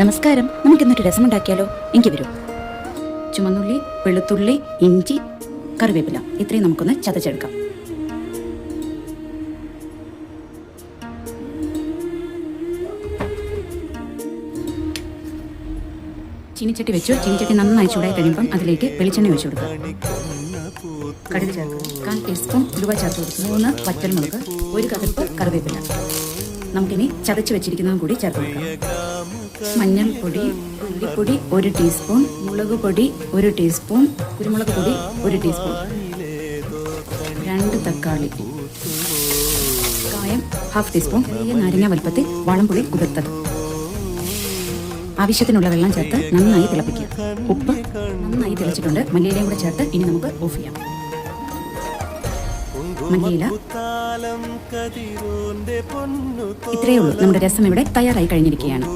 നമസ്കാരം. നമുക്കിന്നൊരു രസമുണ്ടാക്കിയാലോ? എനിക്ക് വരൂ. ചുമന്നുള്ളി, വെളുത്തുള്ളി, ഇഞ്ചി, കറിവേപ്പില ഇത്രയും നമുക്കൊന്ന് ചതച്ചെടുക്കാം. ചീനിച്ചട്ടി വെച്ചു. ചീനിച്ചട്ടി നന്നായി ചൂടായി കഴിയുമ്പം അതിലേക്ക് വെളിച്ചെണ്ണ ഒഴിച്ചു കൊടുക്കുക. കടുക് ചേർക്കുക. 1/4 ടീസ്പൂൺ ഉലുവ ചേർത്ത് കൊടുക്കുക. 3 വറ്റൽമുളക്, 1 കറിപ്പ് കറിവേപ്പില. നമുക്കിനി ചതച്ച് വെച്ചിരിക്കുന്നതും കൂടി ചേർത്ത് കൊടുക്കാം. മഞ്ഞൾപ്പൊടി, ഉള്ളിപ്പൊടി 1 ടീസ്പൂൺ, മുളക് പൊടി 1 ടീസ്പൂൺ, കുരുമുളക് പൊടി 1 ടീസ്പൂൺ, 2 തക്കാളി, കായം 1/2 ടീസ്പൂൺ, ചെറിയ നാരങ്ങ വലുപ്പത്തിൽ വാളംപുളി കുതിർത്തത്. ആവശ്യത്തിനുള്ള വെള്ളം ചേർത്ത് നന്നായി തിളപ്പിക്കുക. ഉപ്പ് നന്നായി തിളച്ചിട്ടുണ്ട്. മല്ലിയിലയും കൂടെ ചേർത്ത് ഇനി നമുക്ക് ഓഫ് ചെയ്യാം. മല്ലിയില. ഇത്രയേ ഉള്ളൂ. നമ്മുടെ രസം ഇവിടെ തയ്യാറായി കഴിഞ്ഞിരിക്കുകയാണ്.